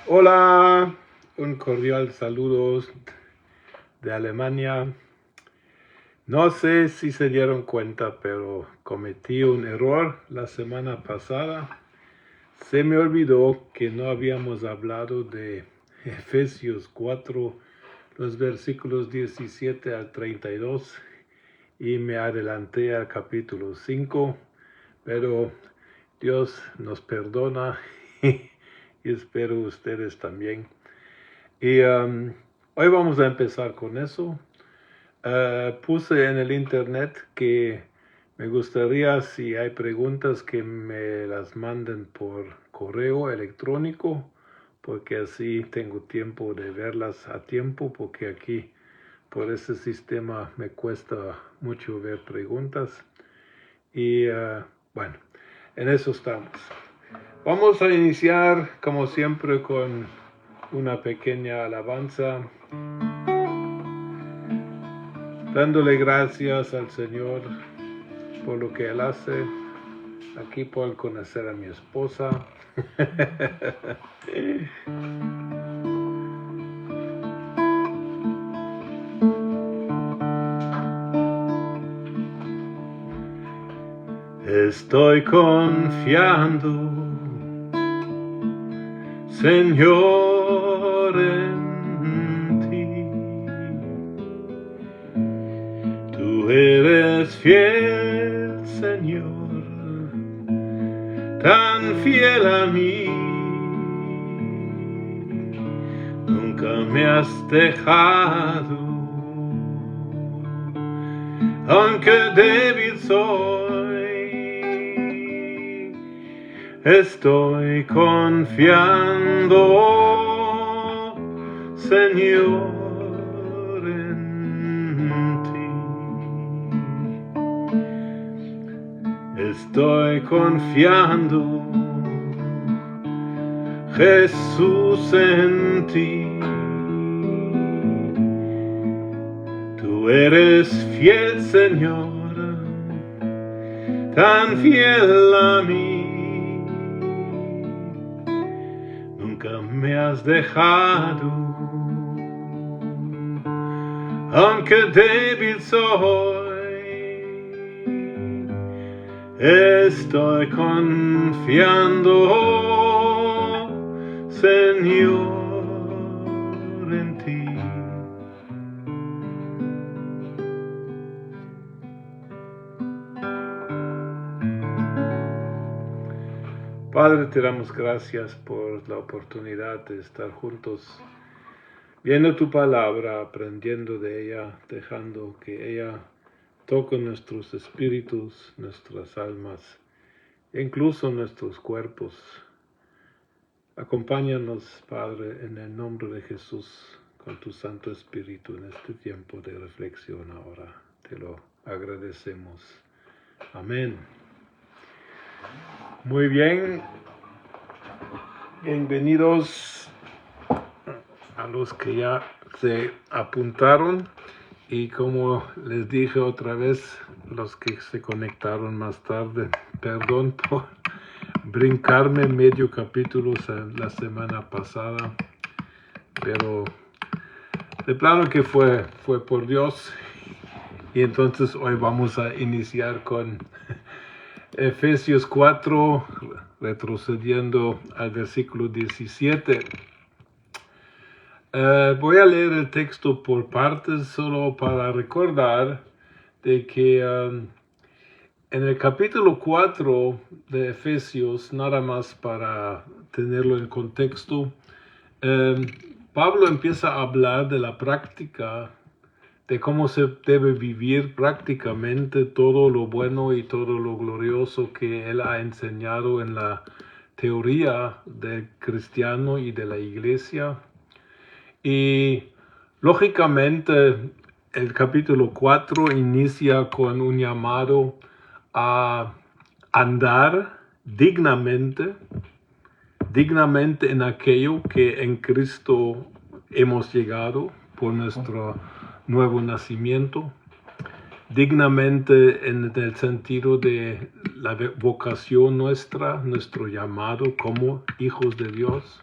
Hola, un cordial saludo de Alemania. No sé si se dieron cuenta, pero cometí un error la semana pasada. Se me olvidó que no habíamos hablado de Efesios 4, los versículos 17 al 32, y me adelanté al capítulo 5, pero Dios nos perdona y espero ustedes también. Y hoy vamos a empezar con eso. Puse en el internet que me gustaría, si hay preguntas, que me las manden por correo electrónico, porque así tengo tiempo de verlas a tiempo, porque aquí por ese sistema me cuesta mucho ver preguntas. Y bueno, en eso estamos. Vamos a iniciar, como siempre, con una pequeña alabanza, dándole gracias al Señor por lo que Él hace. Aquí pueden conocer a mi esposa. Estoy confiando, Señor, en ti. Tú eres fiel, Señor, tan fiel a mí. Nunca me has dejado, aunque débil soy. Estoy confiando, Señor, en ti. Estoy confiando, Jesús, en ti. Tú eres fiel, Señor, tan fiel a mí. Nunca me has dejado, aunque débil soy. Estoy confiando, Señor, en ti. Padre, te damos gracias por la oportunidad de estar juntos, viendo tu palabra, aprendiendo de ella, dejando que ella toque nuestros espíritus, nuestras almas, e incluso nuestros cuerpos. Acompáñanos, Padre, en el nombre de Jesús, con tu Santo Espíritu en este tiempo de reflexión ahora. Te lo agradecemos. Amén. Muy bien. Bienvenidos a los que ya se apuntaron. Y como les dije otra vez, los que se conectaron más tarde, perdón por brincarme medio capítulo la semana pasada, pero de plano que fue por Dios. Y entonces hoy vamos a iniciar con Efesios 4, retrocediendo al versículo 17. Voy a leer el texto por partes solo para recordar de que en el capítulo 4 de Efesios, nada más para tenerlo en contexto, Pablo empieza a hablar de la práctica, de cómo se debe vivir prácticamente todo lo bueno y todo lo glorioso que él ha enseñado en la teoría del cristiano y de la iglesia. Y lógicamente el capítulo 4 inicia con un llamado a andar dignamente en aquello que en Cristo hemos llegado por nuestro nuevo nacimiento, dignamente en el sentido de la vocación nuestra, nuestro llamado como hijos de Dios.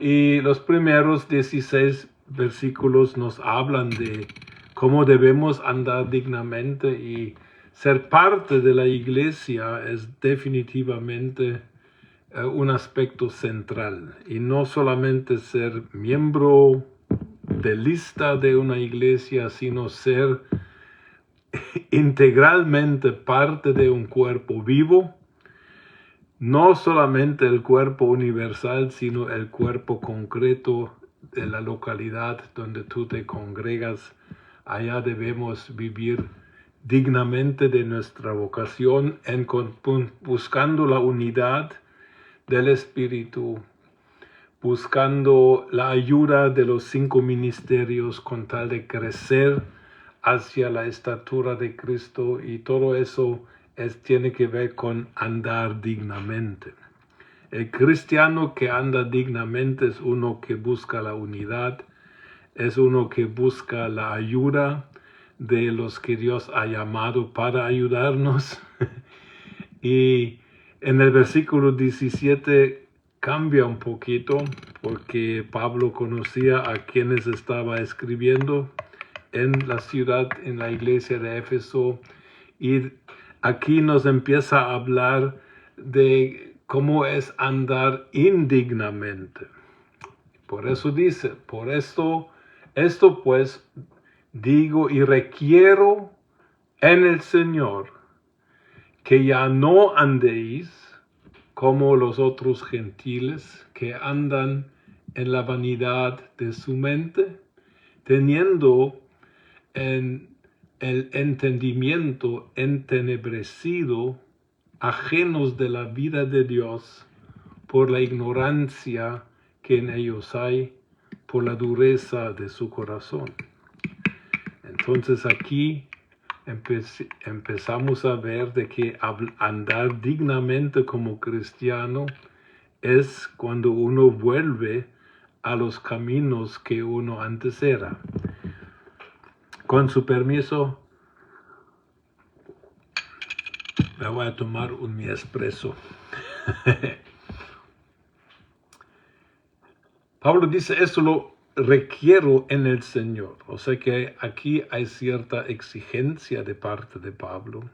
Y los primeros 16 versículos nos hablan de cómo debemos andar dignamente, y ser parte de la iglesia es definitivamente un aspecto central. Y no solamente ser miembro de lista de una iglesia, sino ser integralmente parte de un cuerpo vivo. No solamente el cuerpo universal, sino el cuerpo concreto de la localidad donde tú te congregas. Allá debemos vivir dignamente de nuestra vocación, buscando la unidad del Espíritu, buscando la ayuda de los 5 ministerios con tal de crecer hacia la estatura de Cristo, y todo eso tiene que ver con andar dignamente. El cristiano que anda dignamente es uno que busca la unidad, es uno que busca la ayuda de los que Dios ha llamado para ayudarnos. Y en el versículo 17 cambia un poquito, porque Pablo conocía a quienes estaba escribiendo en la ciudad, en la iglesia de Éfeso, y aquí nos empieza a hablar de cómo es andar indignamente. Por eso dice, por esto pues digo y requiero en el Señor que ya no andéis como los otros gentiles que andan en la vanidad de su mente, teniendo en el entendimiento entenebrecido, ajenos de la vida de Dios por la ignorancia que en ellos hay, por la dureza de su corazón. Entonces aquí empezamos a ver de que andar dignamente como cristiano es cuando uno vuelve a los caminos que uno antes era. Con su permiso, me voy a tomar mi espresso. Pablo dice, esto lo requiero en el Señor. O sea que aquí hay cierta exigencia de parte de Pablo,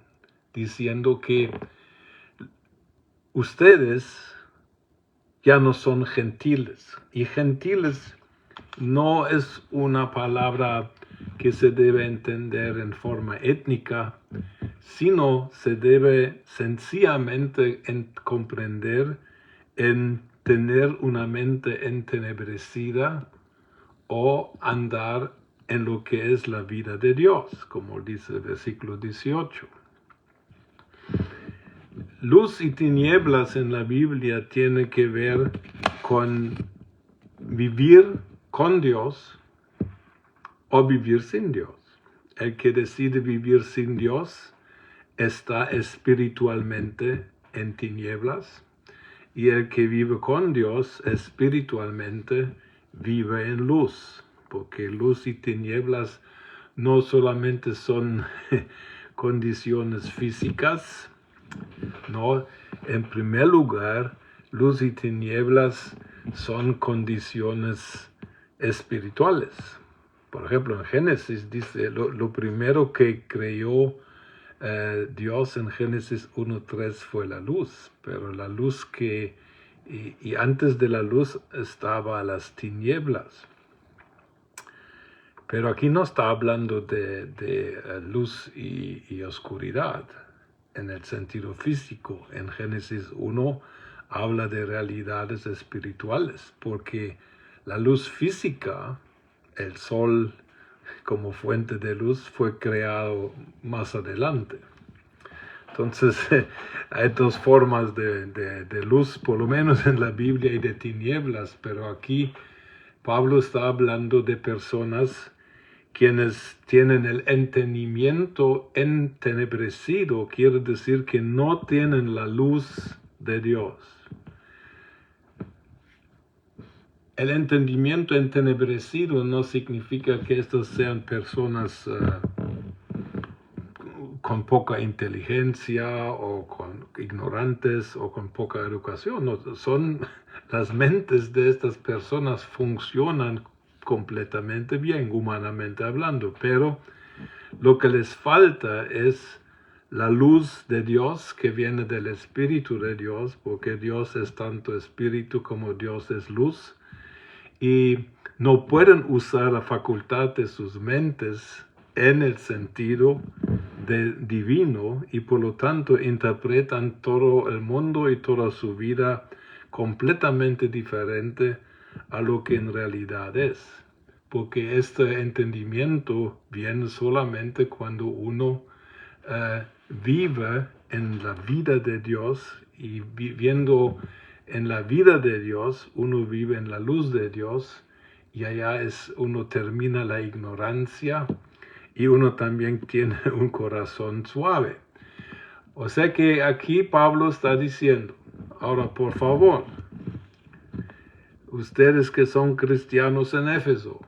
diciendo que ustedes ya no son gentiles. Y gentiles no es una palabra que se debe entender en forma étnica, sino se debe sencillamente comprender en tener una mente entenebrecida o andar en lo que es la vida de Dios, como dice el versículo 18. Luz y tinieblas en la Biblia tiene que ver con vivir con Dios o vivir sin Dios. El que decide vivir sin Dios está espiritualmente en tinieblas, y el que vive con Dios espiritualmente vive en luz, porque luz y tinieblas no solamente son condiciones físicas, no, en primer lugar, luz y tinieblas son condiciones espirituales. Por ejemplo, en Génesis dice, lo primero que creó Dios en Génesis 1:3 fue la luz, pero la luz y antes de la luz estaba las tinieblas. Pero aquí no está hablando de luz y oscuridad en el sentido físico. En Génesis 1 habla de realidades espirituales, porque la luz física, el sol como fuente de luz, fue creado más adelante. Entonces hay dos formas de luz, por lo menos en la Biblia, y de tinieblas, pero aquí Pablo está hablando de personas quienes tienen el entendimiento entenebrecido, quiere decir que no tienen la luz de Dios. El entendimiento entenebrecido no significa que estas sean personas con poca inteligencia o con ignorantes o con poca educación. No, las mentes de estas personas funcionan completamente bien, humanamente hablando, pero lo que les falta es la luz de Dios que viene del Espíritu de Dios, porque Dios es tanto Espíritu como Dios es luz, y no pueden usar la facultad de sus mentes en el sentido divino, y por lo tanto interpretan todo el mundo y toda su vida completamente diferente a lo que en realidad es. Porque este entendimiento viene solamente cuando uno vive en la vida de Dios, y viviendo en la vida de Dios, uno vive en la luz de Dios, y allá uno termina la ignorancia y uno también tiene un corazón suave. O sea que aquí Pablo está diciendo, ahora por favor, ustedes que son cristianos en Éfeso,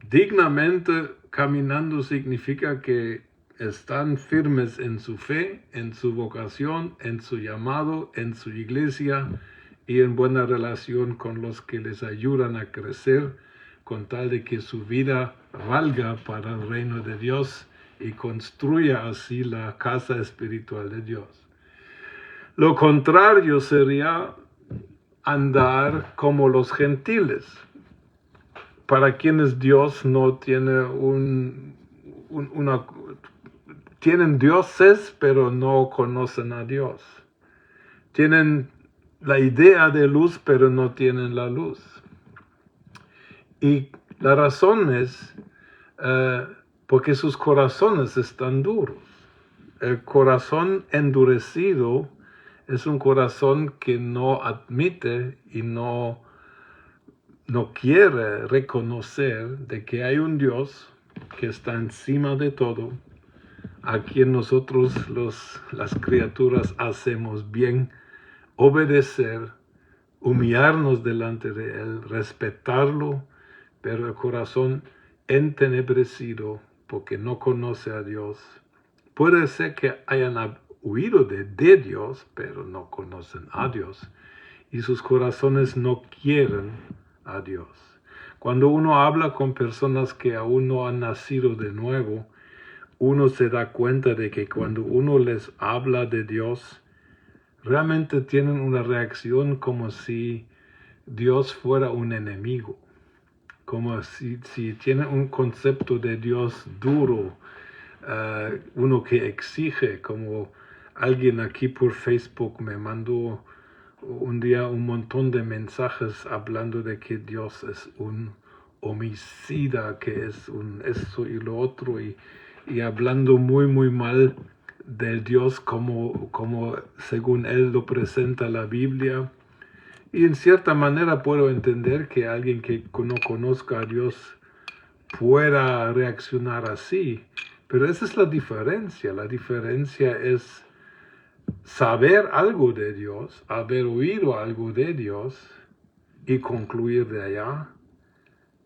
dignamente caminando significa que están firmes en su fe, en su vocación, en su llamado, en su iglesia y en buena relación con los que les ayudan a crecer, con tal de que su vida valga para el reino de Dios y construya así la casa espiritual de Dios. Lo contrario sería andar como los gentiles, para quienes Dios no tiene tienen dioses, pero no conocen a Dios. Tienen la idea de luz, pero no tienen la luz. Y la razón es porque sus corazones están duros. El corazón endurecido es un corazón que no admite y no quiere reconocer de que hay un Dios que está encima de todo, a quien nosotros las criaturas hacemos bien obedecer, humillarnos delante de Él, respetarlo, pero el corazón entenebrecido porque no conoce a Dios. Puede ser que hayan huido de Dios, pero no conocen a Dios, y sus corazones no quieren a Dios. Cuando uno habla con personas que aún no han nacido de nuevo, uno se da cuenta de que cuando uno les habla de Dios, realmente tienen una reacción como si Dios fuera un enemigo, como si tienen un concepto de Dios duro, uno que exige, como alguien aquí por Facebook me mandó un día un montón de mensajes hablando de que Dios es un homicida, que es un eso y lo otro, y hablando muy muy mal del Dios como según él lo presenta la Biblia. Y en cierta manera puedo entender que alguien que no conozca a Dios pueda reaccionar así, pero esa es la diferencia. La diferencia es saber algo de Dios, haber oído algo de Dios y concluir de allá.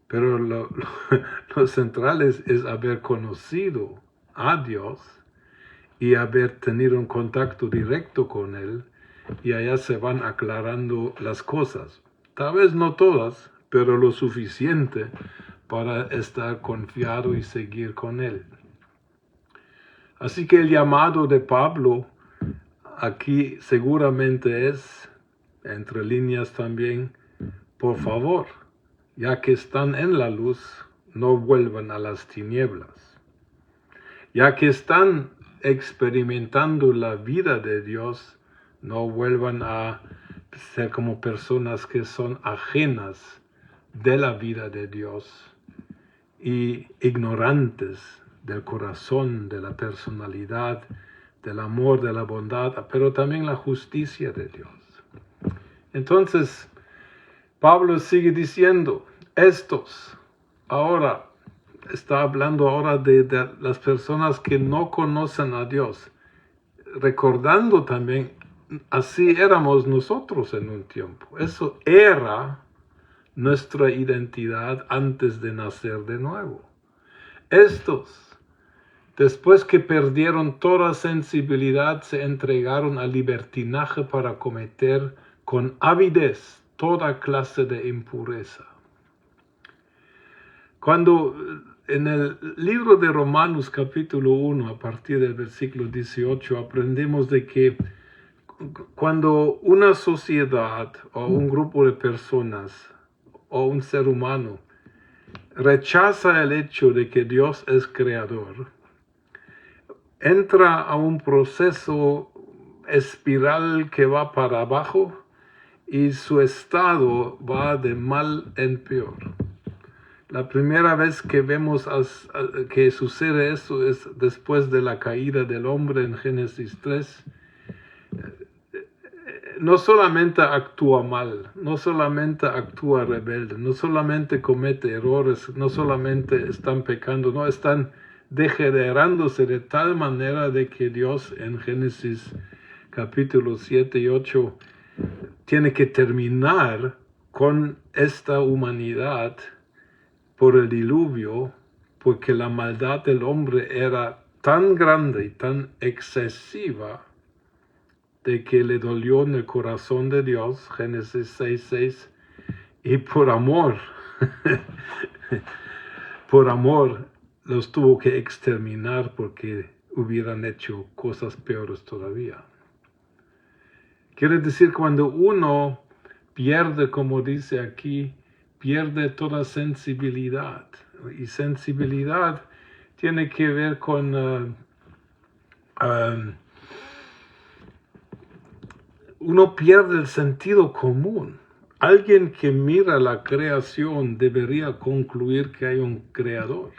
Pero lo central es haber conocido a Dios y haber tenido un contacto directo con Él, y allá se van aclarando las cosas. Tal vez no todas, pero lo suficiente para estar confiado y seguir con Él. Así que el llamado de Pablo aquí seguramente es, entre líneas también, por favor, ya que están en la luz, no vuelvan a las tinieblas. Ya que están experimentando la vida de Dios, no vuelvan a ser como personas que son ajenas de la vida de Dios y ignorantes del corazón, de la personalidad, del amor, de la bondad, pero también la justicia de Dios. Entonces, Pablo sigue diciendo, estos, ahora, está hablando ahora de las personas que no conocen a Dios, recordando también, así éramos nosotros en un tiempo. Eso era nuestra identidad antes de nacer de nuevo. Estos Después que perdieron toda sensibilidad, se entregaron al libertinaje para cometer con avidez toda clase de impureza. Cuando en el libro de Romanos capítulo 1, a partir del versículo 18, aprendemos de que cuando una sociedad o un grupo de personas o un ser humano rechaza el hecho de que Dios es creador, entra a un proceso espiral que va para abajo y su estado va de mal en peor. La primera vez que vemos que sucede eso es después de la caída del hombre en Génesis 3. No solamente actúa mal, no solamente actúa rebelde, no solamente comete errores, no solamente están pecando, no, están degenerándose de tal manera de que Dios en Génesis capítulo 7 y 8 tiene que terminar con esta humanidad por el diluvio, porque la maldad del hombre era tan grande y tan excesiva de que le dolió en el corazón de Dios, Génesis 6:6, y por amor, por amor, los tuvo que exterminar porque hubieran hecho cosas peores todavía. Quiere decir, cuando uno pierde, como dice aquí, pierde toda sensibilidad. Y sensibilidad tiene que ver con uno pierde el sentido común. Alguien que mira la creación debería concluir que hay un creador.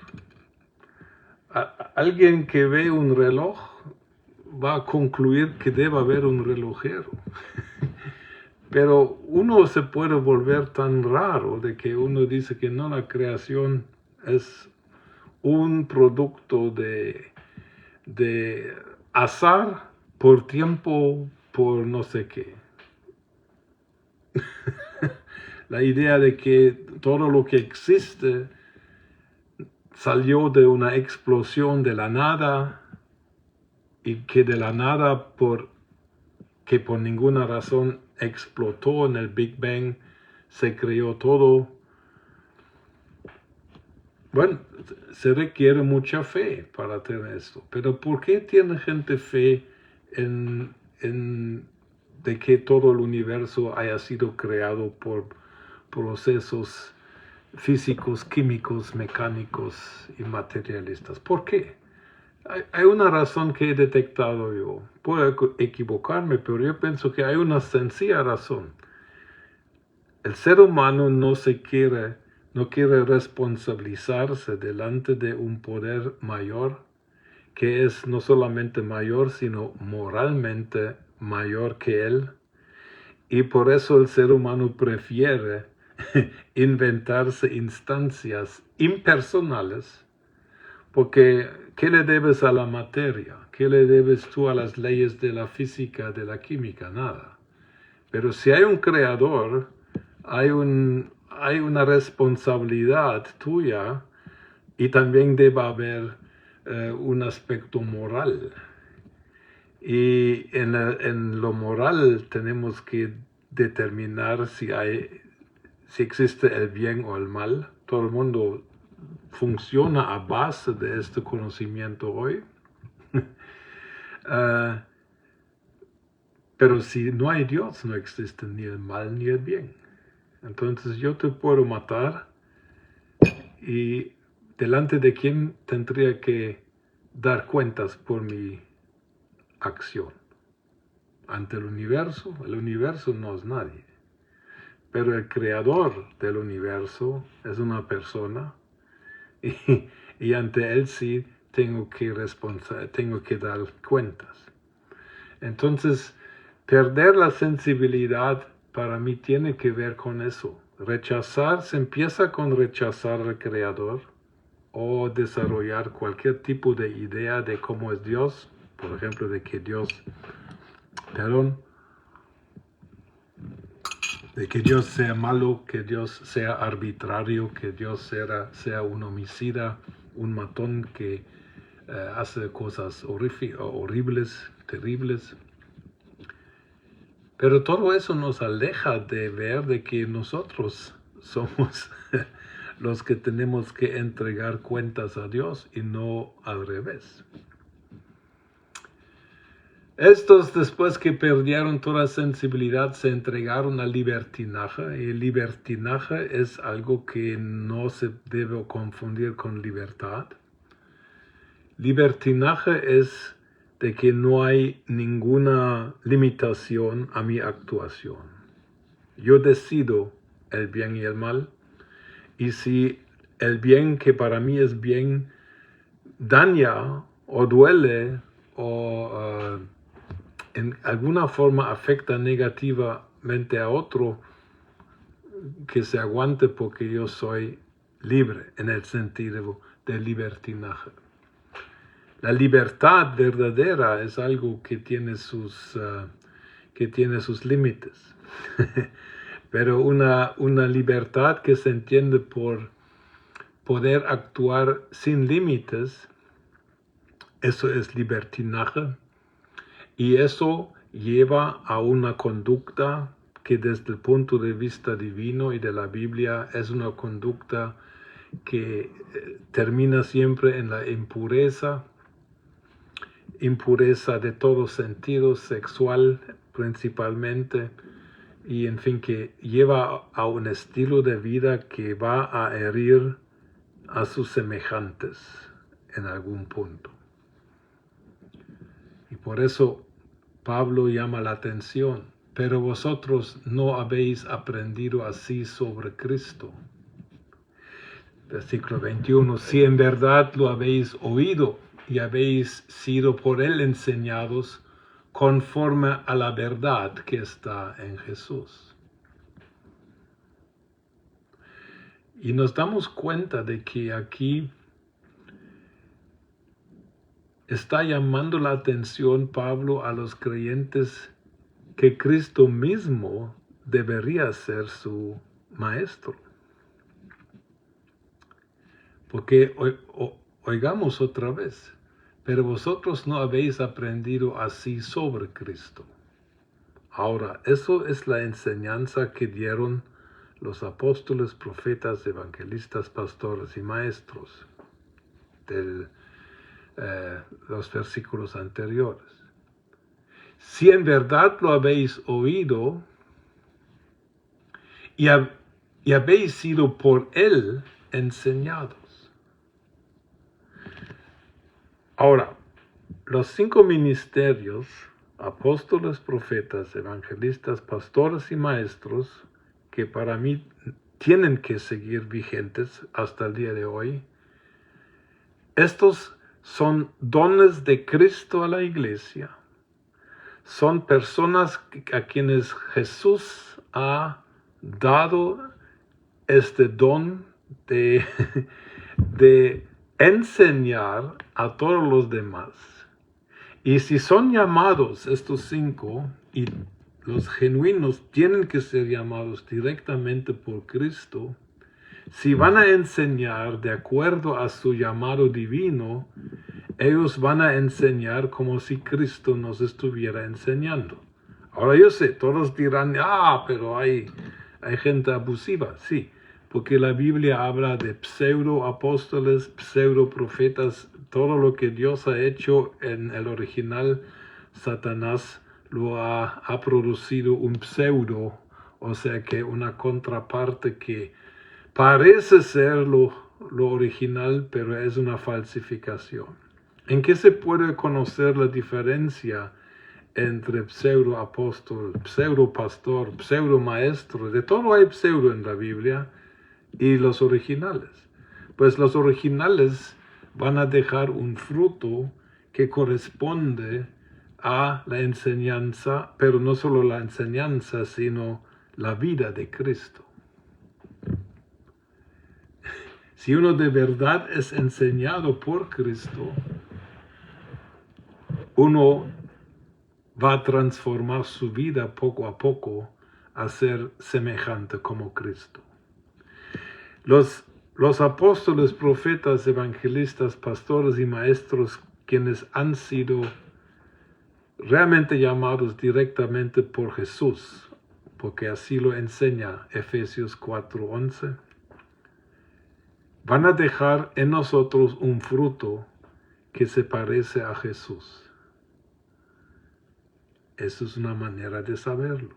Alguien que ve un reloj va a concluir que debe haber un relojero. Pero uno se puede volver tan raro de que uno dice que no, la creación es un producto de azar, por tiempo, por no sé qué. La idea de que todo lo que existe salió de una explosión de la nada y que de la nada que por ninguna razón explotó en el Big Bang, se creó todo. Bueno, se requiere mucha fe para tener esto, pero ¿por qué tiene gente fe de que todo el universo haya sido creado por procesos físicos, químicos, mecánicos y materialistas? ¿Por qué? Hay una razón que he detectado yo. Puedo equivocarme, pero yo pienso que hay una sencilla razón. El ser humano no quiere responsabilizarse delante de un poder mayor, que es no solamente mayor, sino moralmente mayor que él. Y por eso el ser humano prefiere inventarse instancias impersonales, porque ¿qué le debes a la materia? ¿Qué le debes tú a las leyes de la física, de la química? Nada. Pero si hay un creador, hay una responsabilidad tuya y también debe haber un aspecto moral. Y en lo moral tenemos que determinar si existe el bien o el mal. Todo el mundo funciona a base de este conocimiento hoy. Pero si no hay Dios, no existe ni el mal ni el bien. Entonces yo te puedo matar y delante de quién tendría que dar cuentas por mi acción. Ante el universo no es nadie. Pero el creador del universo es una persona y ante él sí tengo que dar cuentas. Entonces, perder la sensibilidad para mí tiene que ver con eso. Se empieza con rechazar al Creador o desarrollar cualquier tipo de idea de cómo es Dios, por ejemplo, de que Dios sea malo, que Dios sea arbitrario, que Dios sea un homicida, un matón que hace cosas horribles, terribles. Pero todo eso nos aleja de ver de que nosotros somos los que tenemos que entregar cuentas a Dios y no al revés. Estos, después que perdieron toda sensibilidad, se entregaron al libertinaje. Y el libertinaje es algo que no se debe confundir con libertad. Libertinaje es de que no hay ninguna limitación a mi actuación. Yo decido el bien y el mal. Y si el bien que para mí es bien daña o duele o en alguna forma afecta negativamente a otro, que se aguante porque yo soy libre en el sentido del libertinaje. La libertad verdadera es algo que tiene sus límites. Pero una libertad que se entiende por poder actuar sin límites, eso es libertinaje. Y eso lleva a una conducta que desde el punto de vista divino y de la Biblia es una conducta que termina siempre en la impureza de todos sentidos, sexual principalmente, y en fin, que lleva a un estilo de vida que va a herir a sus semejantes en algún punto. Y por eso Pablo llama la atención, pero vosotros no habéis aprendido así sobre Cristo. Versículo 21, si en verdad lo habéis oído y habéis sido por él enseñados conforme a la verdad que está en Jesús. Y nos damos cuenta de que aquí está llamando la atención Pablo a los creyentes que Cristo mismo debería ser su maestro. Porque oigamos otra vez, pero vosotros no habéis aprendido así sobre Cristo. Ahora, eso es la enseñanza que dieron los apóstoles, profetas, evangelistas, pastores y maestros de los versículos anteriores. Si en verdad lo habéis oído y habéis sido por él enseñados. Ahora, los 5 ministerios, apóstoles, profetas, evangelistas, pastores y maestros, que para mí tienen que seguir vigentes hasta el día de hoy, estos son dones de Cristo a la iglesia. Son personas a quienes Jesús ha dado este don de enseñar a todos los demás. Y si son llamados estos 5, y los genuinos tienen que ser llamados directamente por Cristo, si van a enseñar de acuerdo a su llamado divino, ellos van a enseñar como si Cristo nos estuviera enseñando. Ahora yo sé, todos dirán, pero hay gente abusiva, sí, porque la Biblia habla de pseudo apóstoles, pseudo profetas, todo lo que Dios ha hecho en el original, Satanás lo ha producido un pseudo, o sea que una contraparte que parece ser lo original, pero es una falsificación. ¿En qué se puede conocer la diferencia entre pseudo apóstol, pseudo pastor, pseudo maestro? De todo hay pseudo en la Biblia. Y los originales. Pues los originales van a dejar un fruto que corresponde a la enseñanza, pero no solo la enseñanza, sino la vida de Cristo. Si uno de verdad es enseñado por Cristo, uno va a transformar su vida poco a poco a ser semejante como Cristo. Los Los apóstoles, profetas, evangelistas, pastores y maestros, quienes han sido realmente llamados directamente por Jesús, porque así lo enseña Efesios 4:11, van a dejar en nosotros un fruto que se parece a Jesús. Eso es una manera de saberlo.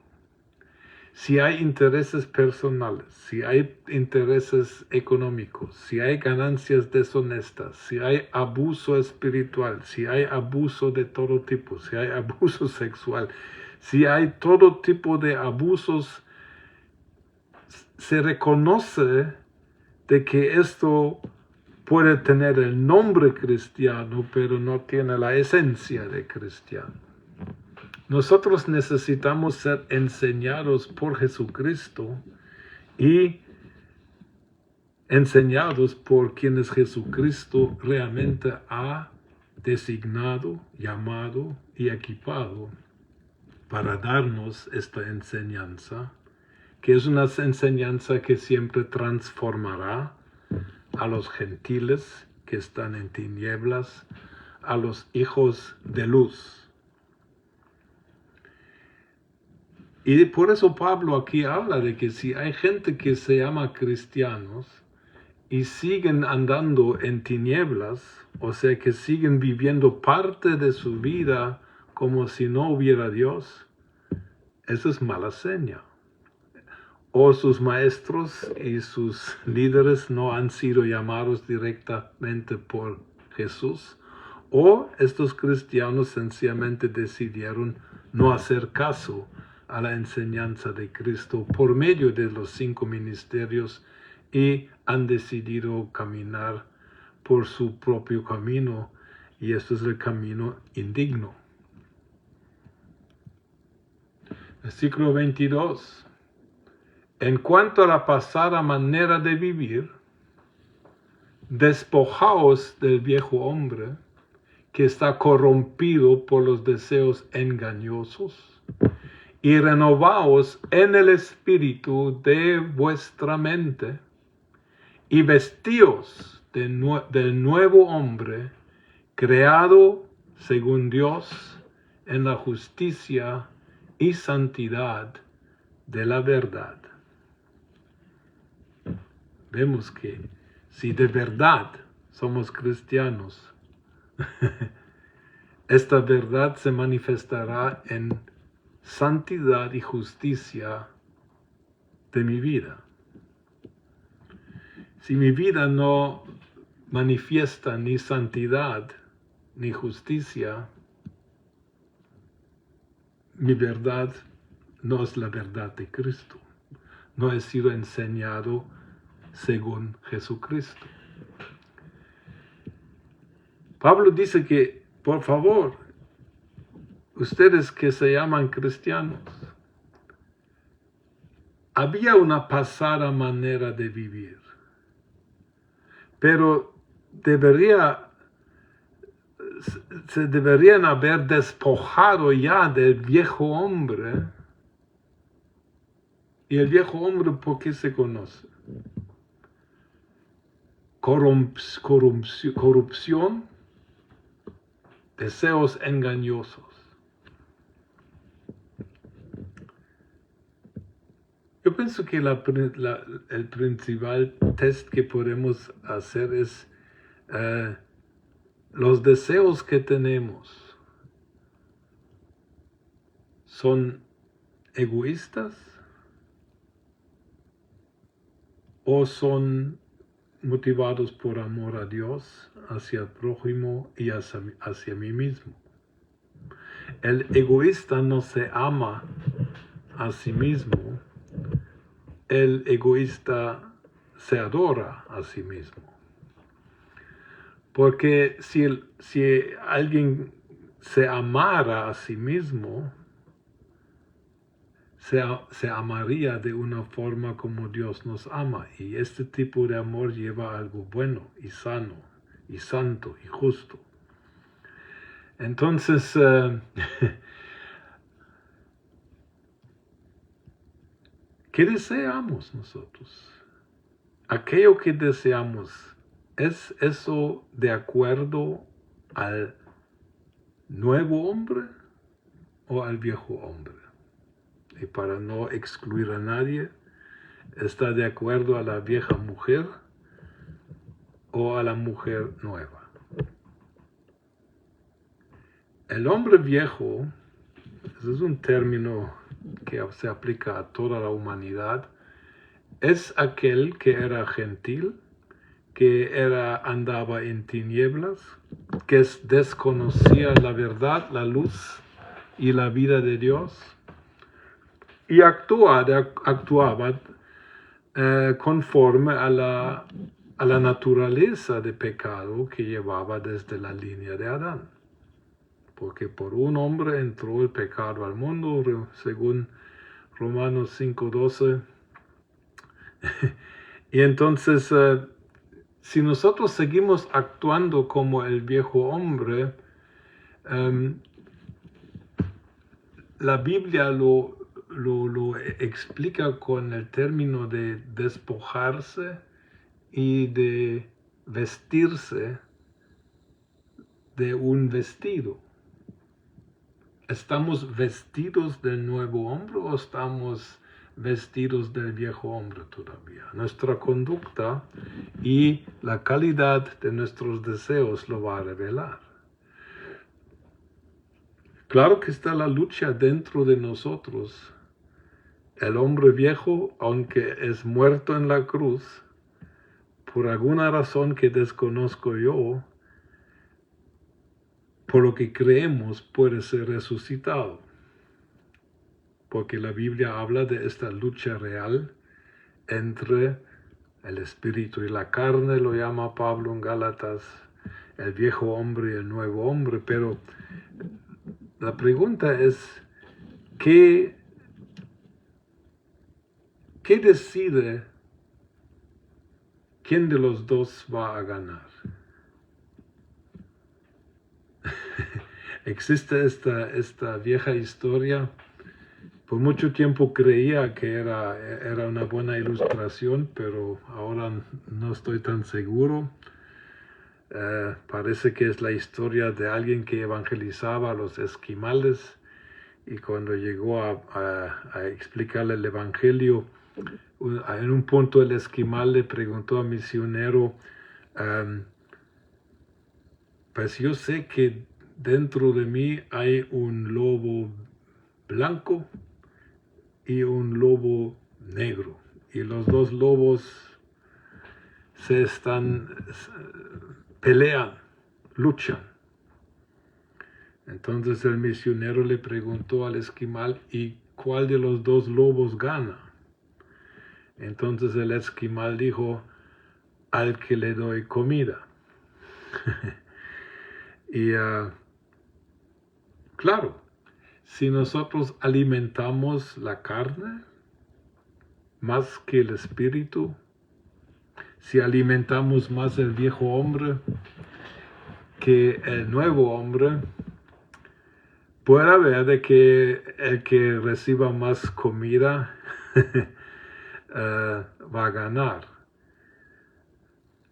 Si hay intereses personales, si hay intereses económicos, si hay ganancias deshonestas, si hay abuso espiritual, si hay abuso de todo tipo, si hay abuso sexual, si hay todo tipo de abusos, se reconoce de que esto puede tener el nombre cristiano, pero no tiene la esencia de cristiano. Nosotros necesitamos ser enseñados por Jesucristo y enseñados por quienes Jesucristo realmente ha designado, llamado y equipado para darnos esta enseñanza, que es una enseñanza que siempre transformará a los gentiles que están en tinieblas, a los hijos de luz. Y por eso Pablo aquí habla de que si hay gente que se llama cristianos y siguen andando en tinieblas, o sea que siguen viviendo parte de su vida como si no hubiera Dios, eso es mala seña. O sus maestros y sus líderes no han sido llamados directamente por Jesús, o estos cristianos sencillamente decidieron no hacer caso a la enseñanza de Cristo por medio de los 5 ministerios y han decidido caminar por su propio camino, y esto es el camino indigno. Versículo 22. En cuanto a la pasada manera de vivir, despojaos del viejo hombre que está corrompido por los deseos engañosos, y renovaos en el espíritu de vuestra mente, y vestíos del nuevo hombre, creado según Dios en la justicia y santidad de la verdad. Vemos que si de verdad somos cristianos, esta verdad se manifestará en santidad y justicia de mi vida. Si mi vida no manifiesta ni santidad ni justicia, mi verdad no es la verdad de Cristo. No he sido enseñado según Jesucristo. Pablo dice que, por favor, ustedes que se llaman cristianos, había una pasada manera de vivir, pero se deberían haber despojado ya del viejo hombre. ¿Y el viejo hombre por qué se conoce? Corrupción, deseos engañosos. Yo pienso que el principal test que podemos hacer es los deseos que tenemos. ¿Son egoístas? ¿O son motivados por amor a Dios, hacia el prójimo y hacia mí mismo? El egoísta no se ama a sí mismo. El egoísta se adora a sí mismo. Porque si alguien se amara a sí mismo, se amaría de una forma como Dios nos ama. Y este tipo de amor lleva a algo bueno y sano y santo y justo. Entonces, ¿qué deseamos nosotros? aquello que deseamos, ¿es eso de acuerdo al nuevo hombre o al viejo hombre? Y para no excluir a nadie, ¿está de acuerdo a la vieja mujer o a la mujer nueva? El hombre viejo, ese es un término que se aplica a toda la humanidad, es aquel que era gentil, que andaba en tinieblas, que desconocía la verdad, la luz y la vida de Dios, y actuaba conforme a la naturaleza de pecado que llevaba desde la línea de Adán. Porque por un hombre entró el pecado al mundo, según Romanos 5:12. Y entonces, si nosotros seguimos actuando como el viejo hombre, la Biblia lo explica con el término de despojarse y de vestirse de un vestido. ¿Estamos vestidos del nuevo hombre o estamos vestidos del viejo hombre todavía? Nuestra conducta y la calidad de nuestros deseos lo va a revelar. Claro que está la lucha dentro de nosotros. El hombre viejo, aunque es muerto en la cruz, por alguna razón que desconozco yo, por lo que creemos puede ser resucitado. Porque la Biblia habla de esta lucha real entre el espíritu y la carne, lo llama Pablo en Gálatas, el viejo hombre y el nuevo hombre. Pero la pregunta es, ¿qué decide quién de los dos va a ganar? Existe esta vieja historia. Por mucho tiempo creía que era una buena ilustración, pero ahora no estoy tan seguro. Parece que es la historia de alguien que evangelizaba a los esquimales, y cuando llegó a explicarle el evangelio, en un punto el esquimal le preguntó al misionero, pues yo sé que dentro de mí hay un lobo blanco y un lobo negro, y los dos lobos pelean, luchan. Entonces el misionero le preguntó al esquimal, ¿y cuál de los dos lobos gana? Entonces el esquimal dijo, al que le doy comida. Y claro, si nosotros alimentamos la carne más que el espíritu, si alimentamos más el viejo hombre que el nuevo hombre, puede haber de que el que reciba más comida va a ganar.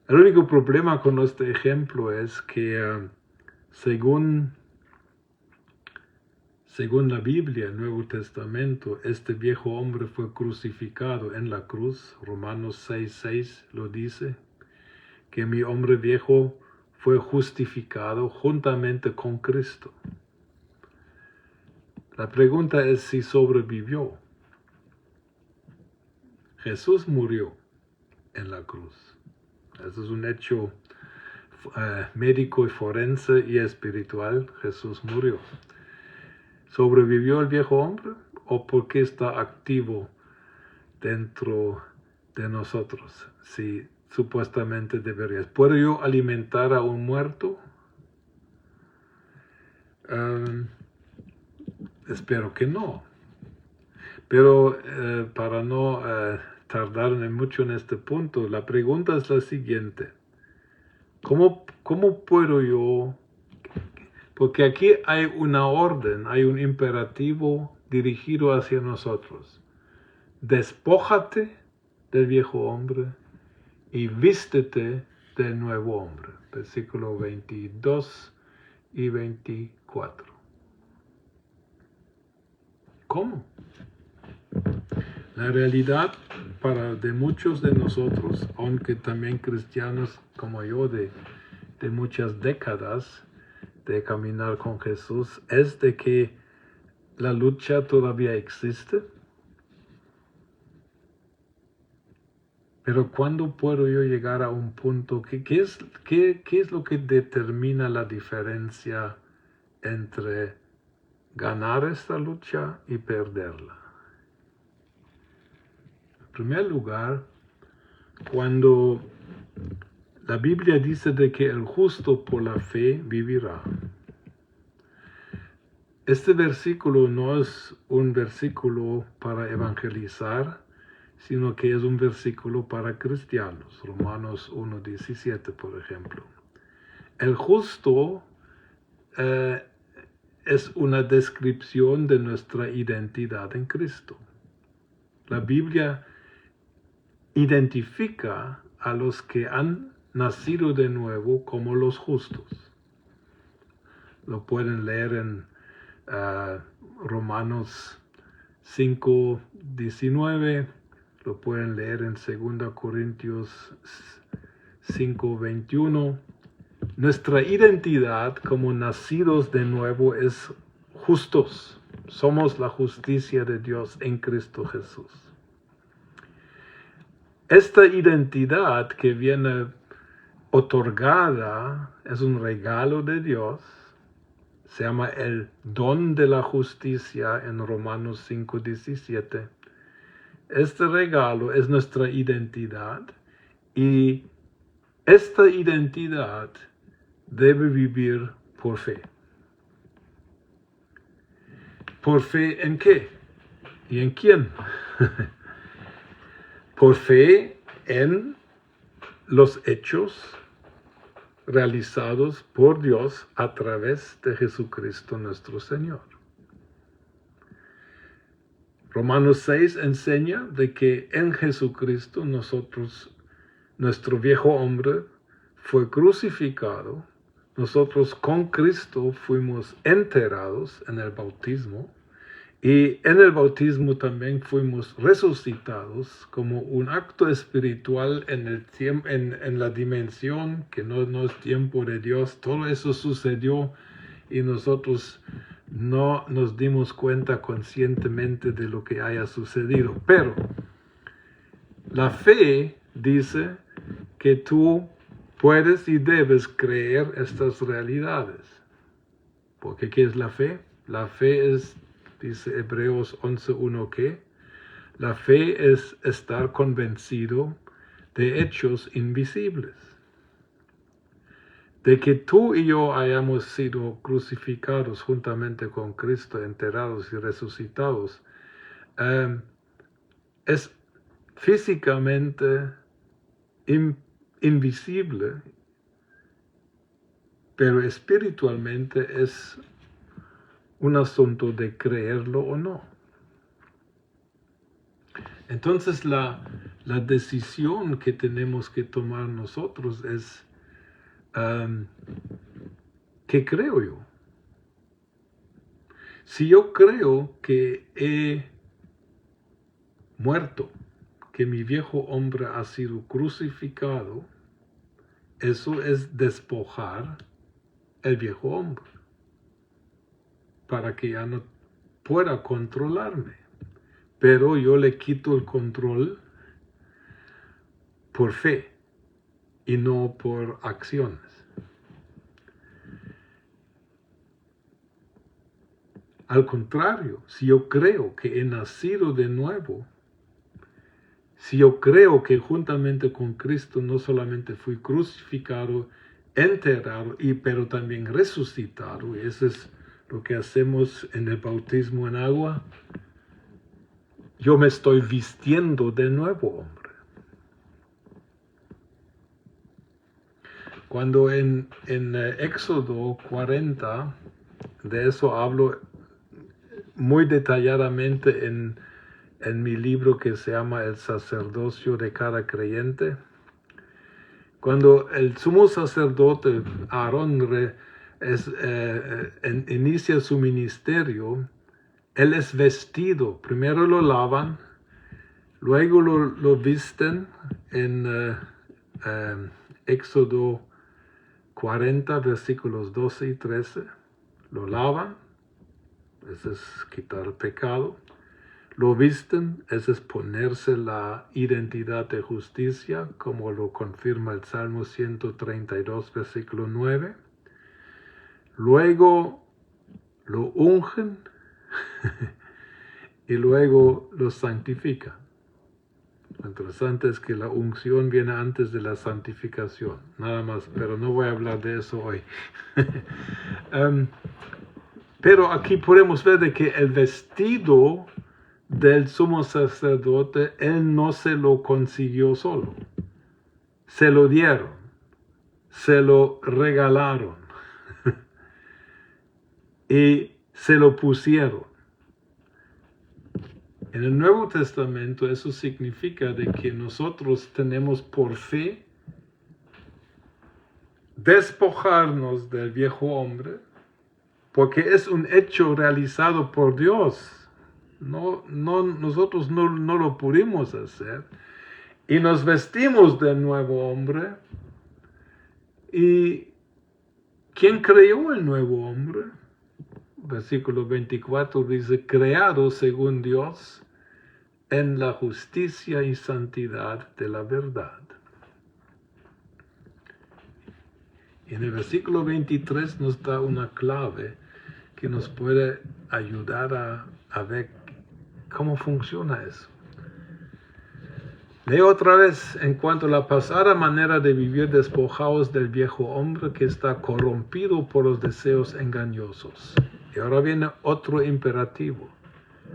El único problema con este ejemplo es que según la Biblia, el Nuevo Testamento, este viejo hombre fue crucificado en la cruz. Romanos 6:6 lo dice, que mi hombre viejo fue justificado juntamente con Cristo. La pregunta es si sobrevivió. Jesús murió en la cruz. Eso es un hecho médico y forense y espiritual. Jesús murió. ¿Sobrevivió el viejo hombre o porque está activo dentro de nosotros? Si supuestamente debería. ¿Puedo yo alimentar a un muerto? Espero que no. Pero para no tardarme mucho en este punto, la pregunta es la siguiente. ¿Cómo puedo yo? Porque aquí hay una orden, hay un imperativo dirigido hacia nosotros. Despójate del viejo hombre y vístete del nuevo hombre. Versículo 22 y 24. ¿Cómo? La realidad de muchos de nosotros, aunque también cristianos como yo de muchas décadas de caminar con Jesús, es de que la lucha todavía existe. Pero ¿cuándo puedo yo llegar a un punto? ¿Qué es lo que determina la diferencia entre ganar esta lucha y perderla? En primer lugar, cuando la Biblia dice de que el justo por la fe vivirá. Este versículo no es un versículo para evangelizar, sino que es un versículo para cristianos. Romanos 1:17, por ejemplo. El justo es una descripción de nuestra identidad en Cristo. La Biblia identifica a los que han nacido de nuevo como los justos. Lo pueden leer en Romanos 5:19, lo pueden leer en 2 Corintios 5:21. Nuestra identidad como nacidos de nuevo es justos. Somos la justicia de Dios en Cristo Jesús. Esta identidad que viene otorgada es un regalo de Dios. Se llama el don de la justicia en Romanos 5:17. Este regalo es nuestra identidad y esta identidad debe vivir por fe. ¿Por fe en qué? ¿Y en quién? Por fe en los hechos realizados por Dios a través de Jesucristo nuestro Señor. Romanos 6 enseña de que en Jesucristo nuestro viejo hombre fue crucificado. Nosotros con Cristo fuimos enterrados en el bautismo y en el bautismo también fuimos resucitados como un acto espiritual en la dimensión que no es tiempo de Dios. Todo eso sucedió y nosotros no nos dimos cuenta conscientemente de lo que haya sucedido. Pero la fe dice que tú puedes y debes creer estas realidades. Porque ¿qué es la fe? La fe es, dice Hebreos 11:1 que la fe es estar convencido de hechos invisibles. De que tú y yo hayamos sido crucificados juntamente con Cristo, enterrados y resucitados, es físicamente invisible, pero espiritualmente es un asunto de creerlo o no. Entonces la decisión que tenemos que tomar nosotros es, ¿qué creo yo? Si yo creo que he muerto, que mi viejo hombre ha sido crucificado, eso es despojar el viejo hombre para que ya no pueda controlarme. Pero yo le quito el control por fe y no por acciones. Al contrario, si yo creo que he nacido de nuevo, si yo creo que juntamente con Cristo no solamente fui crucificado, enterrado, pero también resucitado, y eso es lo que hacemos en el bautismo en agua, yo me estoy vistiendo de nuevo hombre. Cuando en Éxodo 40, de eso hablo muy detalladamente en mi libro que se llama El sacerdocio de cada creyente, Cuando el sumo sacerdote Aarón inicia su ministerio, él es vestido. Primero lo lavan, luego lo visten en Éxodo 40, versículos 12 y 13. Lo lavan, eso es quitar el pecado. Lo visten, eso es ponerse la identidad de justicia, como lo confirma el Salmo 132, versículo 9. Luego lo ungen y luego lo santifican. Lo interesante es que la unción viene antes de la santificación, nada más, pero no voy a hablar de eso hoy. Pero aquí podemos ver de que el vestido del sumo sacerdote, él no se lo consiguió solo. Se lo dieron, se lo regalaron y se lo pusieron. En el Nuevo Testamento eso significa de que nosotros tenemos por fe despojarnos del viejo hombre, porque es un hecho realizado por Dios. Nosotros no lo pudimos hacer. Y nos vestimos del nuevo hombre. ¿Y quién creó el nuevo hombre? Versículo 24 dice, creado según Dios en la justicia y santidad de la verdad. Y en el versículo 23 nos da una clave que nos puede ayudar a ver cómo funciona eso. Leo otra vez, en cuanto a la pasada manera de vivir despojados del viejo hombre que está corrompido por los deseos engañosos. Y ahora viene otro imperativo.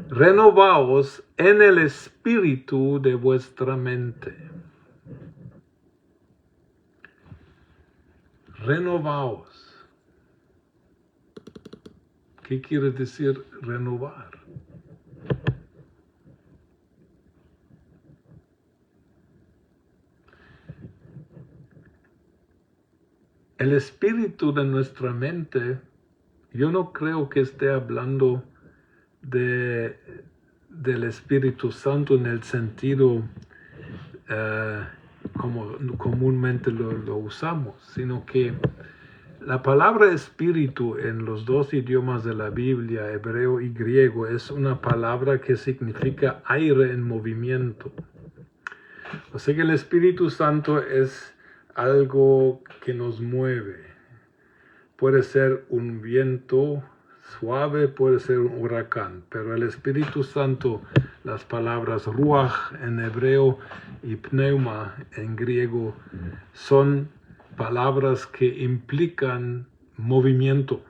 Renovaos en el espíritu de vuestra mente. Renovaos. ¿Qué quiere decir renovar? El espíritu de nuestra mente, yo no creo que esté hablando del Espíritu Santo en el sentido como comúnmente lo usamos, sino que la palabra espíritu en los dos idiomas de la Biblia, hebreo y griego, es una palabra que significa aire en movimiento. O sea que el Espíritu Santo es algo que nos mueve. Puede ser un viento suave, puede ser un huracán, pero el Espíritu Santo, las palabras ruach en hebreo y pneuma en griego, son palabras que implican movimiento,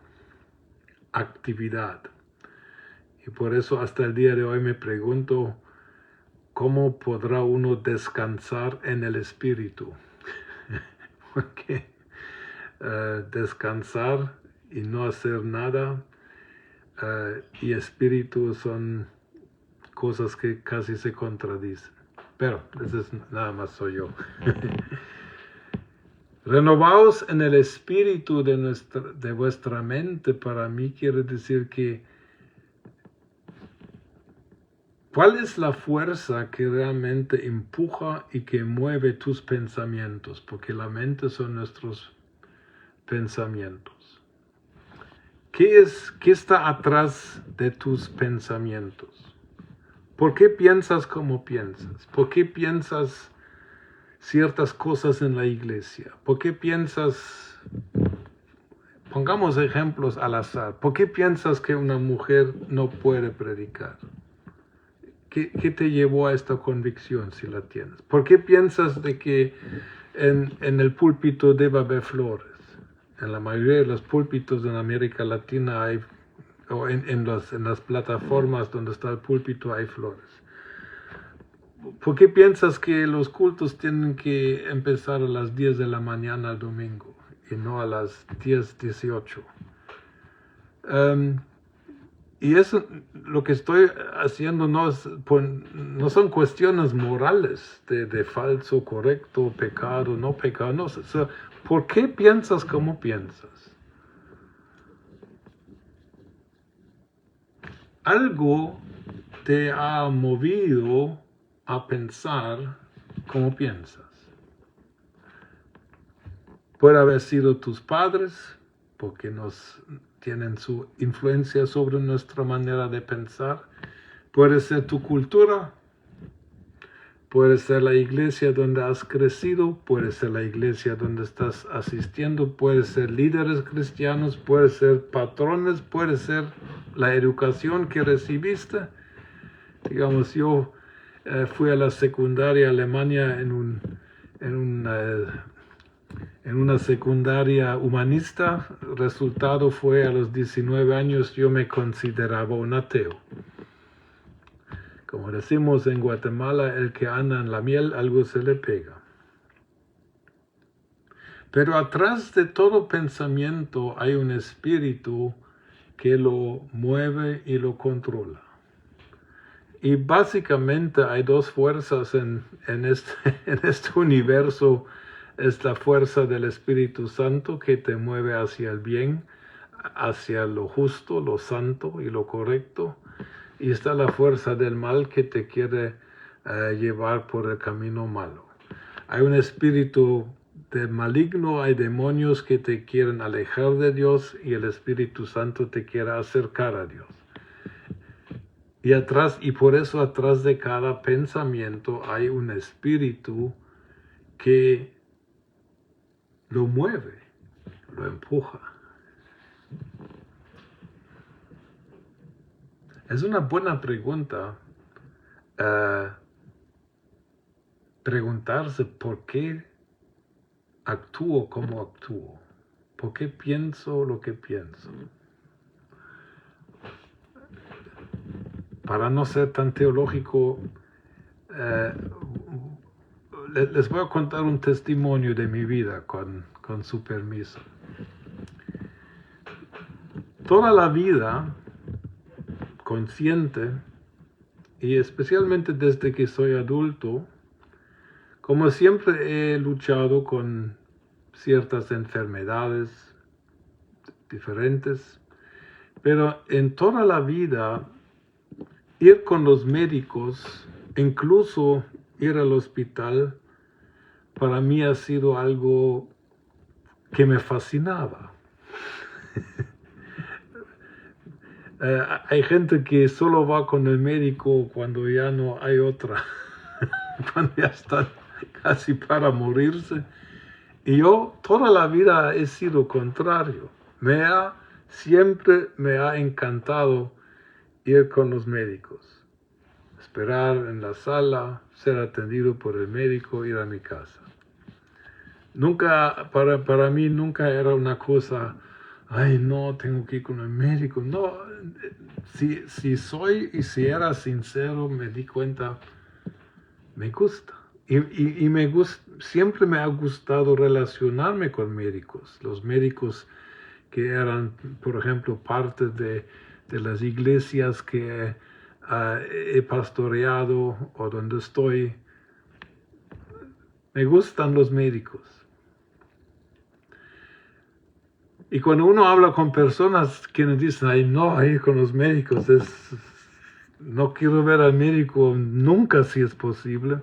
actividad. Y por eso hasta el día de hoy me pregunto, ¿cómo podrá uno descansar en el Espíritu? Porque descansar y no hacer nada y espíritu son cosas que casi se contradicen. Pero eso es nada más soy yo. Renovaos en el espíritu de vuestra mente, para mí quiere decir que ¿cuál es la fuerza que realmente empuja y que mueve tus pensamientos? Porque la mente son nuestros pensamientos. ¿Qué está atrás de tus pensamientos? ¿Por qué piensas como piensas? ¿Por qué piensas ciertas cosas en la iglesia? ¿Por qué piensas, pongamos ejemplos al azar, ¿por qué piensas que una mujer no puede predicar? ¿Qué te llevó a esta convicción si la tienes? ¿Por qué piensas de que en el púlpito debe haber flores? En la mayoría de los púlpitos en América Latina hay, o en las plataformas donde está el púlpito hay flores. ¿Por qué piensas que los cultos tienen que empezar a las 10 de la mañana el domingo y no a las 10:18? Y eso, lo que estoy haciendo no son cuestiones morales de falso, correcto, pecado, no pecado. No, ¿por qué piensas como piensas? Algo te ha movido a pensar como piensas. Puede haber sido tus padres, porque tienen su influencia sobre nuestra manera de pensar. Puede ser tu cultura, puede ser la iglesia donde has crecido, puede ser la iglesia donde estás asistiendo, puede ser líderes cristianos, puede ser patrones, puede ser la educación que recibiste. Digamos, yo fui a la secundaria Alemania en una secundaria humanista. El resultado fue a los 19 años yo me consideraba un ateo. Como decimos en Guatemala, el que anda en la miel, algo se le pega. Pero atrás de todo pensamiento hay un espíritu que lo mueve y lo controla. Y básicamente hay dos fuerzas en este universo. Es la fuerza del Espíritu Santo que te mueve hacia el bien, hacia lo justo, lo santo y lo correcto. Y está la fuerza del mal que te quiere llevar por el camino malo. Hay un espíritu maligno, hay demonios que te quieren alejar de Dios y el Espíritu Santo te quiere acercar a Dios. Y por eso atrás de cada pensamiento hay un espíritu que lo mueve, lo empuja. Es una buena pregunta preguntarse por qué actúo como actúo, por qué pienso lo que pienso. Para no ser tan teológico, les voy a contar un testimonio de mi vida con su permiso. Toda la vida, consciente, y especialmente desde que soy adulto, como siempre he luchado con ciertas enfermedades diferentes, pero en toda la vida ir con los médicos, incluso ir al hospital, para mí ha sido algo que me fascinaba. Hay gente que solo va con el médico cuando ya no hay otra, cuando ya están casi para morirse. Y yo toda la vida he sido contrario. Siempre me ha encantado ir con los médicos, esperar en la sala, ser atendido por el médico, ir a mi casa. Para mí nunca era una cosa, ay no, tengo que ir con el médico. No, si era sincero, me di cuenta, me gusta. Siempre me ha gustado relacionarme con médicos. Los médicos que eran, por ejemplo, parte de las iglesias que he pastoreado o donde estoy. Me gustan los médicos. Y cuando uno habla con personas que nos dicen, ay no, ir con los médicos, no quiero ver al médico nunca si es posible,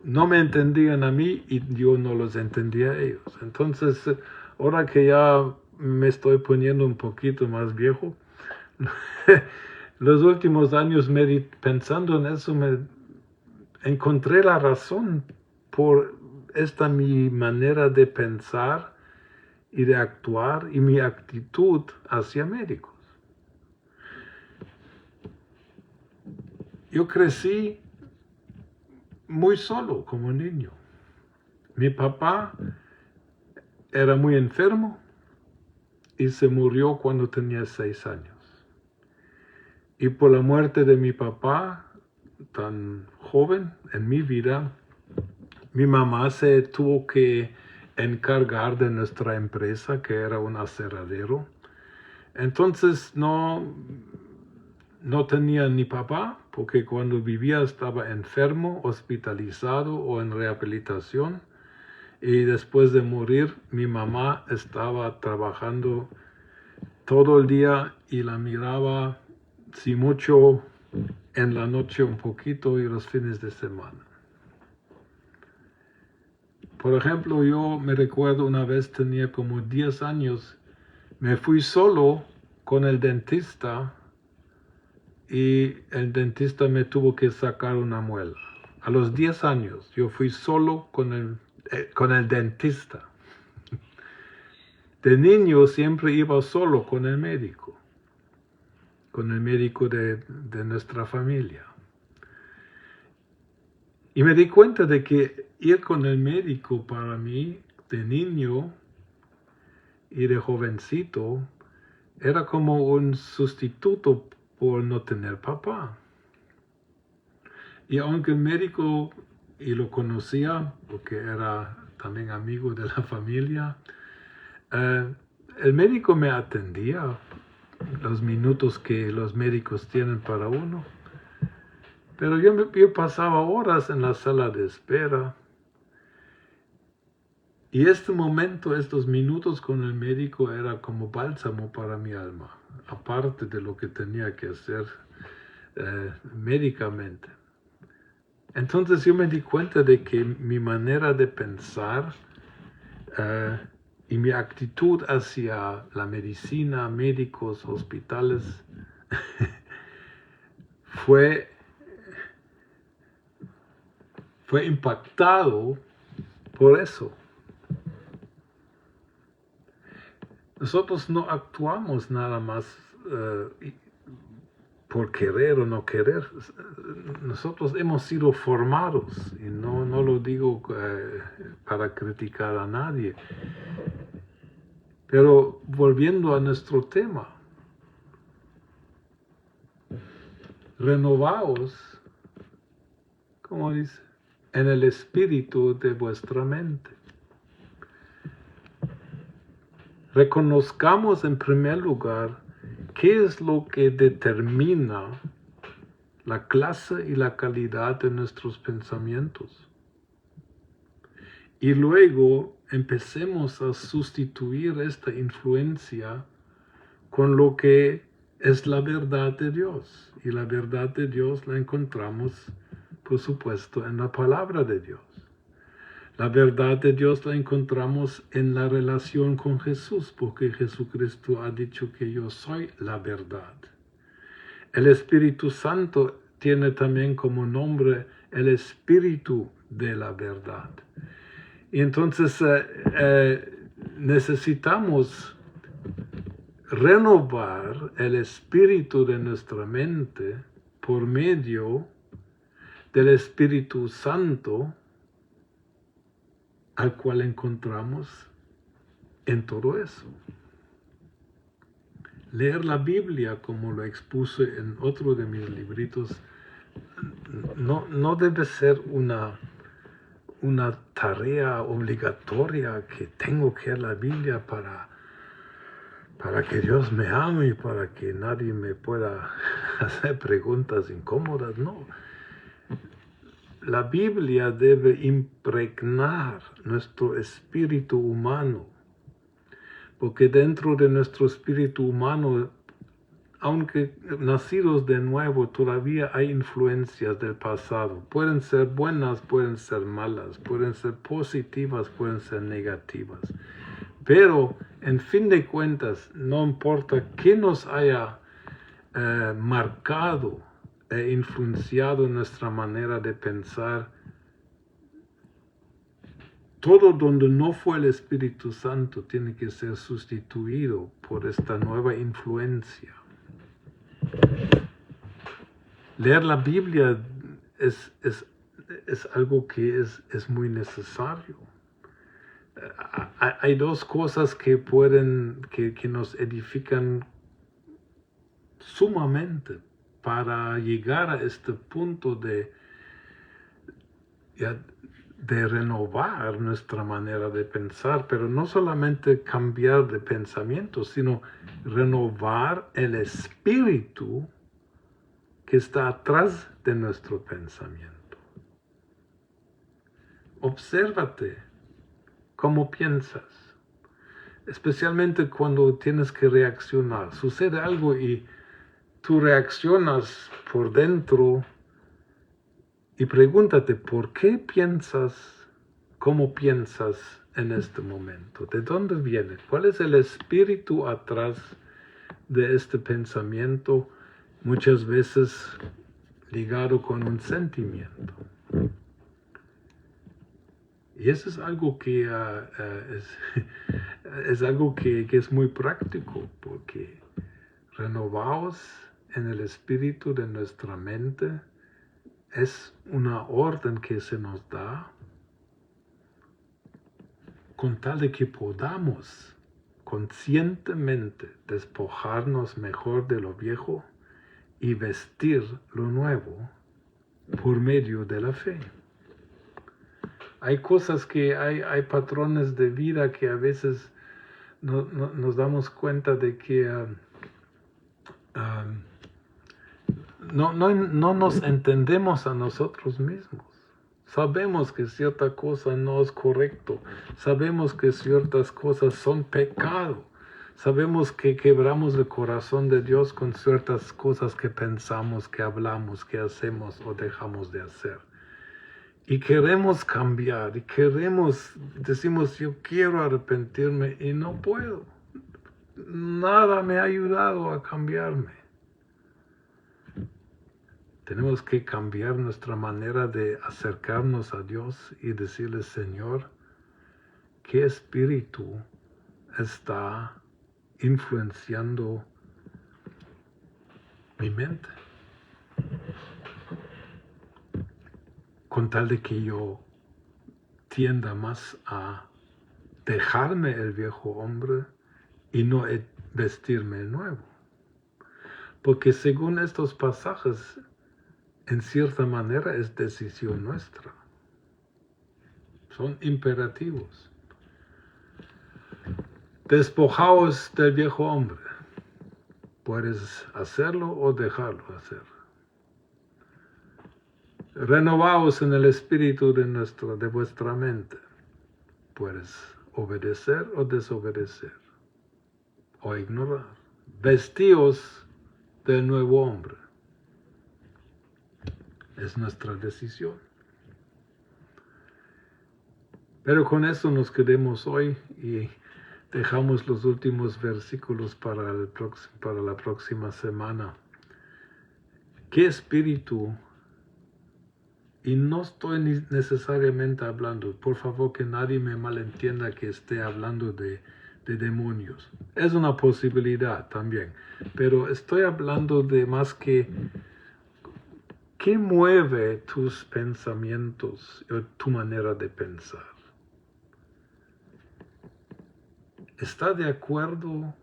no me entendían a mí y yo no los entendía a ellos. Entonces, ahora que ya me estoy poniendo un poquito más viejo, los últimos años pensando en eso, encontré la razón por esta mi manera de pensar y de actuar y mi actitud hacia médicos. Yo crecí muy solo como niño. Mi papá era muy enfermo y se murió cuando tenía 6 años. Y por la muerte de mi papá, tan joven en mi vida, mi mamá se tuvo que encargar de nuestra empresa, que era un aserradero. Entonces no tenía ni papá, porque cuando vivía estaba enfermo, hospitalizado o en rehabilitación. Y después de morir, mi mamá estaba trabajando todo el día y la miraba, si mucho, en la noche un poquito y los fines de semana. Por ejemplo, yo me recuerdo una vez tenía como 10 años, me fui solo con el dentista y el dentista me tuvo que sacar una muela. A los 10 años yo fui solo con el dentista. De niño siempre iba solo con el médico de nuestra familia. Y me di cuenta de que ir con el médico para mí, de niño y de jovencito, era como un sustituto por no tener papá. Y aunque el médico, y lo conocía porque era también amigo de la familia, el médico me atendía los minutos que los médicos tienen para uno. Pero yo pasaba horas en la sala de espera. Y este momento, estos minutos con el médico era como bálsamo para mi alma, aparte de lo que tenía que hacer médicamente. Entonces yo me di cuenta de que mi manera de pensar y mi actitud hacia la medicina, médicos, hospitales, fue impactado por eso. Nosotros no actuamos nada más por querer o no querer. Nosotros hemos sido formados, y no lo digo para criticar a nadie. Pero volviendo a nuestro tema, renovaos, como dice, en el espíritu de vuestra mente. Reconozcamos en primer lugar qué es lo que determina la clase y la calidad de nuestros pensamientos. Y luego empecemos a sustituir esta influencia con lo que es la verdad de Dios. Y la verdad de Dios la encontramos, por supuesto, en la palabra de Dios. La verdad de Dios la encontramos en la relación con Jesús, porque Jesucristo ha dicho que yo soy la verdad. El Espíritu Santo tiene también como nombre el Espíritu de la verdad. Y entonces necesitamos renovar el espíritu de nuestra mente por medio del Espíritu Santo, al cual encontramos en todo eso. Leer la Biblia, como lo expuse en otro de mis libritos, no debe ser una tarea obligatoria que tengo que leer la Biblia para que Dios me ame y para que nadie me pueda hacer preguntas incómodas. No. La Biblia debe impregnar nuestro espíritu humano, porque dentro de nuestro espíritu humano, aunque nacidos de nuevo, todavía hay influencias del pasado. Pueden ser buenas, pueden ser malas, pueden ser positivas, pueden ser negativas. Pero, en fin de cuentas, no importa qué nos haya marcado e influenciado nuestra manera de pensar, todo donde no fue el Espíritu Santo tiene que ser sustituido por esta nueva influencia. Leer la Biblia es algo que es muy necesario. Hay dos cosas que nos edifican sumamente para llegar a este punto de de renovar nuestra manera de pensar, pero no solamente cambiar de pensamiento, sino renovar el espíritu que está atrás de nuestro pensamiento. Obsérvate cómo piensas, especialmente cuando tienes que reaccionar. Sucede algo y tú reaccionas por dentro y pregúntate, ¿por qué piensas como piensas en este momento? ¿De dónde viene? ¿Cuál es el espíritu atrás de este pensamiento? Muchas veces ligado con un sentimiento. Y eso es algo que es algo que es muy práctico, porque renovados en el espíritu de nuestra mente es una orden que se nos da con tal de que podamos conscientemente despojarnos mejor de lo viejo y vestir lo nuevo por medio de la fe. Hay cosas que hay patrones de vida que a veces nos damos cuenta de que no nos entendemos a nosotros mismos. Sabemos que cierta cosa no es correcto. Sabemos que ciertas cosas son pecado. Sabemos que quebramos el corazón de Dios con ciertas cosas que pensamos, que hablamos, que hacemos o dejamos de hacer. Y queremos cambiar, y decimos, yo quiero arrepentirme y no puedo. Nada me ha ayudado a cambiarme. Tenemos que cambiar nuestra manera de acercarnos a Dios y decirle, Señor, ¿qué espíritu está influenciando mi mente? Con tal de que yo tienda más a dejarme el viejo hombre y no vestirme el nuevo. Porque según estos pasajes, en cierta manera es decisión nuestra. Son imperativos. Despojaos del viejo hombre. Puedes hacerlo o dejarlo hacer. Renovaos en el espíritu de vuestra mente. Puedes obedecer o desobedecer. O ignorar. Vestíos del nuevo hombre. Es nuestra decisión. Pero con eso nos quedemos hoy y dejamos los últimos versículos para la próxima semana. ¿Qué espíritu? Y no estoy necesariamente hablando, por favor que nadie me malentienda que esté hablando de demonios. Es una posibilidad también, pero estoy hablando de más que ¿qué mueve tus pensamientos o tu manera de pensar? ¿Está de acuerdo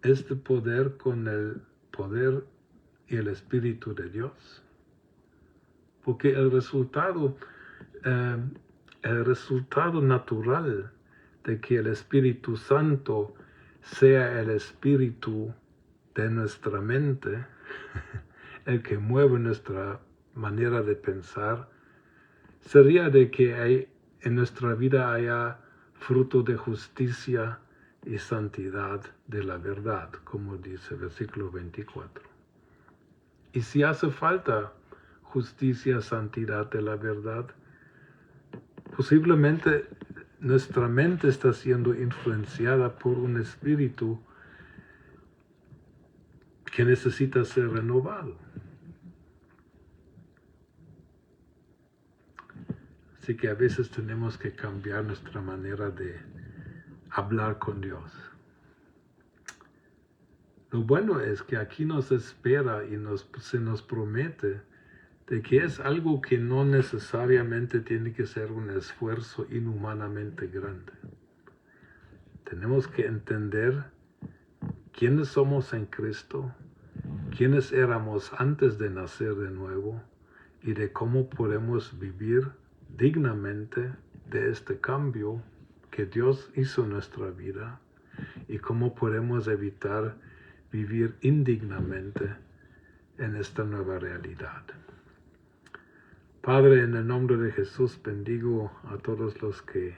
este poder con el poder y el Espíritu de Dios? Porque el resultado natural de que el Espíritu Santo sea el Espíritu de nuestra mente, el que mueve nuestra manera de pensar, sería de que en nuestra vida haya fruto de justicia y santidad de la verdad, como dice el versículo 24. Y si hace falta justicia, santidad de la verdad, posiblemente nuestra mente está siendo influenciada por un espíritu que necesita ser renovado. Así que a veces tenemos que cambiar nuestra manera de hablar con Dios. Lo bueno es que aquí nos espera y se nos promete de que es algo que no necesariamente tiene que ser un esfuerzo inhumanamente grande. Tenemos que entender quiénes somos en Cristo, quiénes éramos antes de nacer de nuevo y de cómo podemos vivir dignamente de este cambio que Dios hizo en nuestra vida y cómo podemos evitar vivir indignamente en esta nueva realidad. Padre, en el nombre de Jesús bendigo a todos los que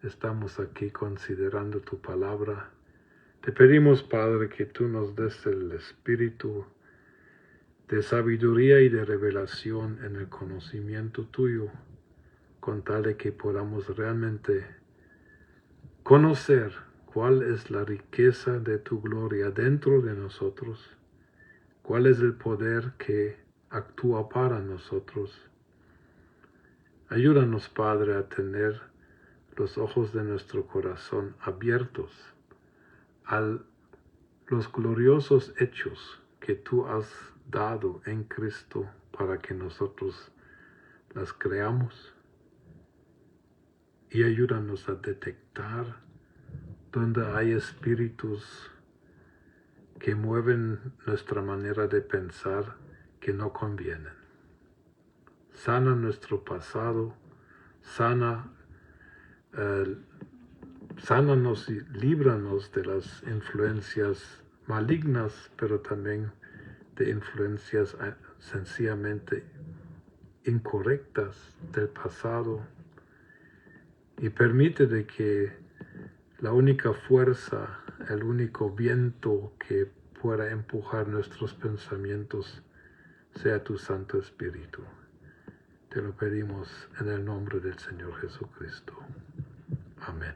estamos aquí considerando tu palabra. Te pedimos, Padre, que tú nos des el espíritu de sabiduría y de revelación en el conocimiento tuyo, con tal de que podamos realmente conocer cuál es la riqueza de tu gloria dentro de nosotros, cuál es el poder que actúa para nosotros. Ayúdanos, Padre, a tener los ojos de nuestro corazón abiertos a los gloriosos hechos que tú has dado en Cristo para que nosotros las creamos. Y ayúdanos a detectar donde hay espíritus que mueven nuestra manera de pensar que no convienen. Sana nuestro pasado, sánanos y líbranos de las influencias malignas, pero también de influencias sencillamente incorrectas del pasado, y permite de que la única fuerza, el único viento que pueda empujar nuestros pensamientos sea tu Santo Espíritu. Te lo pedimos en el nombre del Señor Jesucristo. Amén.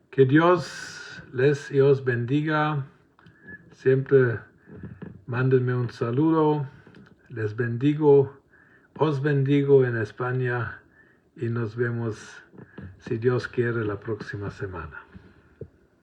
Que Dios les y os bendiga. Siempre mándenme un saludo. Les bendigo, os bendigo en España y nos vemos, si Dios quiere, la próxima semana.